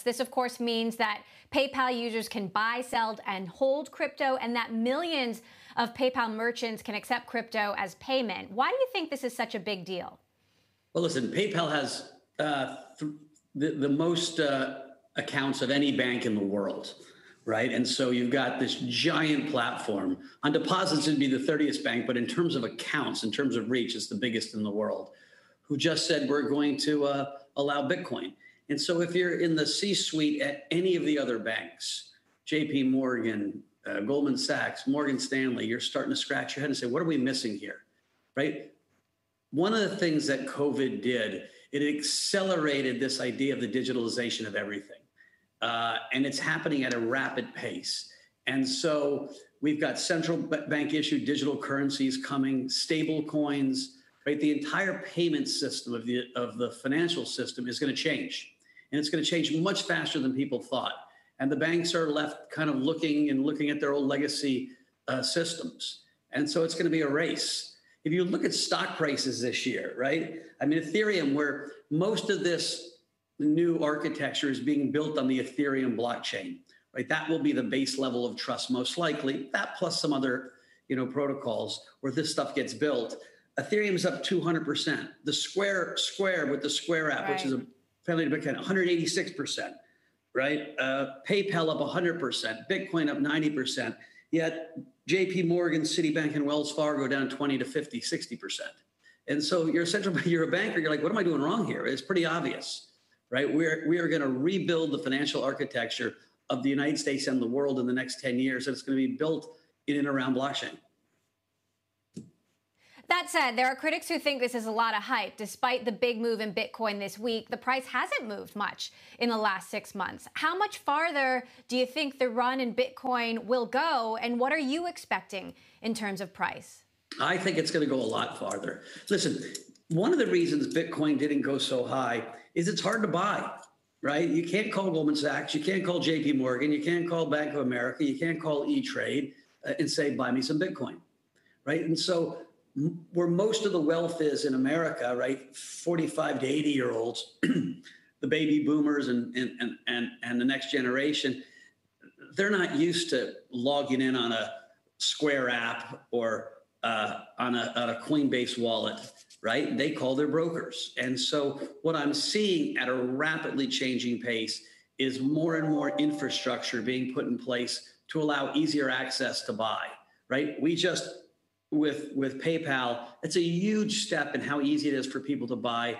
This, of course, means that PayPal users can buy, sell, and hold crypto, and that millions of PayPal merchants can accept crypto as payment. Why do you think this is such a big deal? Well, listen, PayPal has the most accounts of any bank in the world, right? And so you've got this giant platform. On deposits, it'd be the 30th bank, but in terms of accounts, in terms of reach, it's the biggest in the world, who just said we're going to allow Bitcoin. And so if you're in the C-suite at any of the other banks, JP Morgan, Goldman Sachs, Morgan Stanley, you're starting to scratch your head and say, what are we missing here, right? One of the things that COVID did, it accelerated this idea of the digitalization of everything. And it's happening at a rapid pace. And so we've got central bank issued digital currencies coming, stable coins, right? The entire payment system of the financial system is going to change. And it's going to change much faster than people thought. And the banks are left kind of looking at their old legacy systems. And so it's going to be a race. If you look at stock prices this year, right? I mean, Ethereum, where most of this new architecture is being built on the Ethereum blockchain, right? That will be the base level of trust, most likely. That plus some other, protocols where this stuff gets built. Ethereum's up 200%. The Square with the Square app, right, which is a family to Bitcoin, 186%, right? PayPal up 100%, Bitcoin up 90%. Yet JP Morgan, Citibank, and Wells Fargo down 20 to 50, 60%. And so you're a banker, you're like, what am I doing wrong here? It's pretty obvious, right? We are going to rebuild the financial architecture of the United States and the world in the next 10 years. And it's going to be built in and around blockchain. That said, there are critics who think this is a lot of hype. Despite the big move in Bitcoin this week, the price hasn't moved much in the last 6 months. How much farther do you think the run in Bitcoin will go, and what are you expecting in terms of price? I think it's going to go a lot farther. Listen, one of the reasons Bitcoin didn't go so high is it's hard to buy, right? You can't call Goldman Sachs, you can't call JP Morgan, you can't call Bank of America, you can't call E-Trade and say, buy me some Bitcoin, right? And so where most of the wealth is in America, right, 45 to 80-year-olds, the baby boomers and the next generation, they're not used to logging in on a Square app or on a Coinbase wallet, right? They call their brokers. And so what I'm seeing at a rapidly changing pace is more and more infrastructure being put in place to allow easier access to buy, right? We just, with PayPal, it's a huge step in how easy it is for people to buy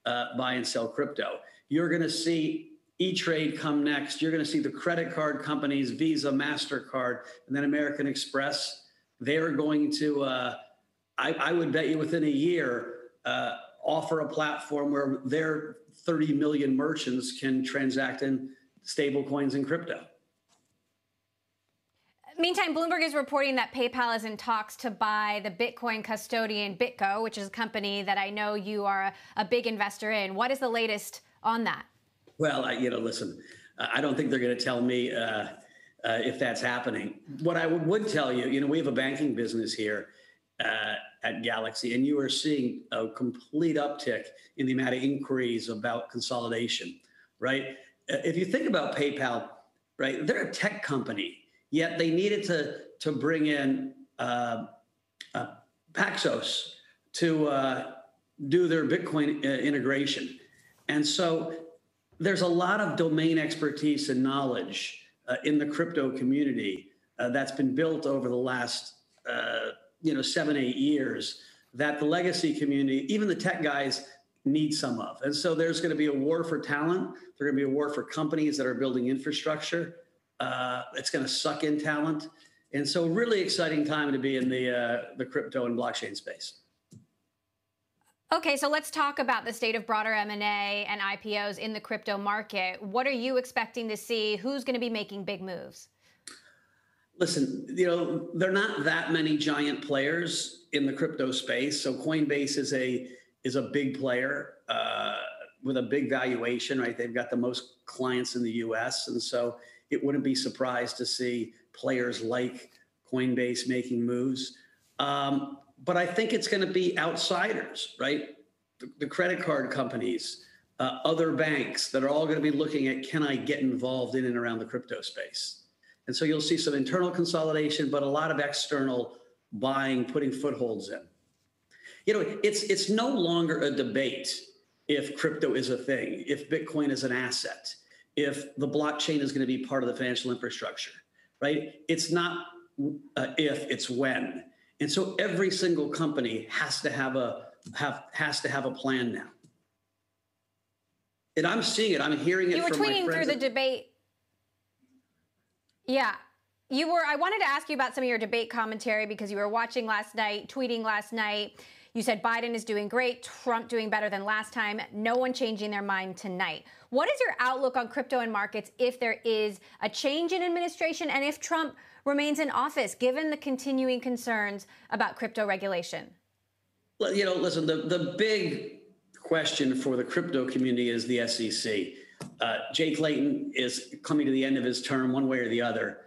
and sell crypto. You're going to see E-Trade come next. You're going to see the credit card companies, Visa, MasterCard, and then American Express. They're going to, I would bet you within a year, offer a platform where their 30 million merchants can transact in stable coins and crypto. Meantime, Bloomberg is reporting that PayPal is in talks to buy the Bitcoin custodian BITCO, which is a company that I know you are a big investor in. What is the latest on that? Well, listen, I don't think they're going to tell me if that's happening. What I would tell you, we have a banking business here at Galaxy, and you are seeing a complete uptick in the amount of inquiries about consolidation, right? If you think about PayPal, right, they're a tech company. Yet they needed to bring in Paxos to do their Bitcoin integration. And so there's a lot of domain expertise and knowledge in the crypto community that's been built over the last 7, 8 years that the legacy community, even the tech guys, need some of. And so there's going to be a war for talent. There's going to be a war for companies that are building infrastructure. It's going to suck in talent. And so really exciting time to be in the crypto and blockchain space. Okay, so let's talk about the state of broader M&A and IPOs in the crypto market. What are you expecting to see? Who's going to be making big moves? Listen, there are not that many giant players in the crypto space. So Coinbase is a big player with a big valuation, right? They've got the most clients in the US. And so it wouldn't be surprised to see players like Coinbase making moves. But I think it's going to be outsiders, right? The credit card companies, other banks that are all going to be looking at, can I get involved in and around the crypto space? And so you'll see some internal consolidation, but a lot of external buying, putting footholds in. You know, it's no longer a debate if crypto is a thing, if Bitcoin is an asset, if the blockchain is going to be part of the financial infrastructure, right? It's not if, it's when. And so every single company has to have a plan now. And I'm seeing it. I'm hearing it. You were from my tweeting friends through the debate. Yeah. You were. I wanted to ask you about some of your debate commentary because you were watching last night, tweeting last night. You said Biden is doing great, Trump doing better than last time, no one changing their mind tonight. What is your outlook on crypto and markets if there is a change in administration and if Trump remains in office, given the continuing concerns about crypto regulation? Well, you know, listen, the big question for the crypto community is the SEC. Jay Clayton is coming to the end of his term one way or the other.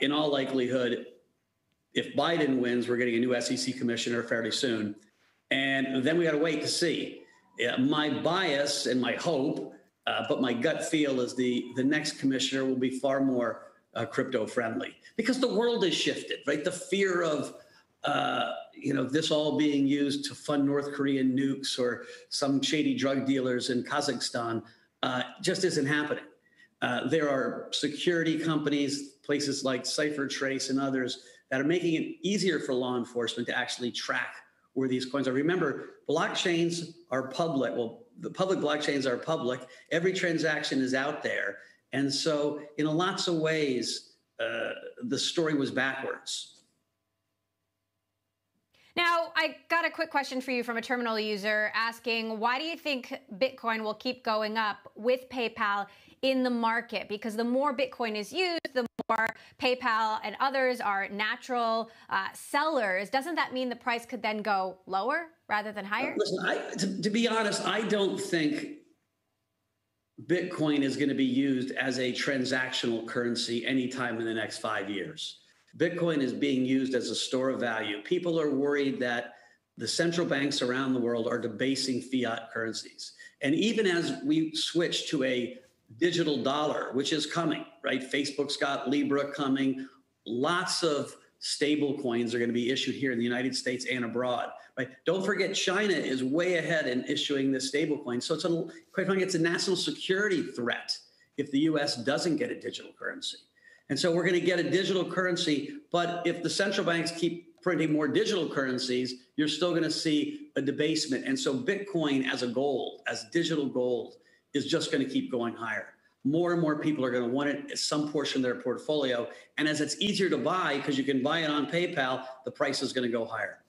In all likelihood, if Biden wins, we're getting a new SEC commissioner fairly soon. And then we got to wait to see. My bias and my hope, but my gut feel is the next commissioner will be far more crypto friendly because the world has shifted, right? The fear of, this all being used to fund North Korean nukes or some shady drug dealers in Kazakhstan just isn't happening. There are security companies, places like CipherTrace and others that are making it easier for law enforcement to actually track where these coins are. Remember, blockchains are public. Well, the public blockchains are public. Every transaction is out there. And so in lots of ways, the story was backwards. Now, I got a quick question for you from a terminal user asking, why do you think Bitcoin will keep going up with PayPal in the market? Because the more Bitcoin is used, the more PayPal and others are natural sellers. Doesn't that mean the price could then go lower rather than higher? Listen, to be honest, I don't think Bitcoin is going to be used as a transactional currency anytime in the next 5 years. Bitcoin is being used as a store of value. People are worried that the central banks around the world are debasing fiat currencies. And even as we switch to a digital dollar, which is coming, right? Facebook's got Libra coming. Lots of stable coins are going to be issued here in the United States and abroad, right? Don't forget, China is way ahead in issuing this stable coin. So quite frankly, it's a national security threat if the US doesn't get a digital currency. And so we're going to get a digital currency, but if the central banks keep printing more digital currencies, you're still going to see a debasement. And so Bitcoin as a gold, as digital gold, is just going to keep going higher. More and more people are going to want it as some portion of their portfolio. And as it's easier to buy, because you can buy it on PayPal, the price is going to go higher.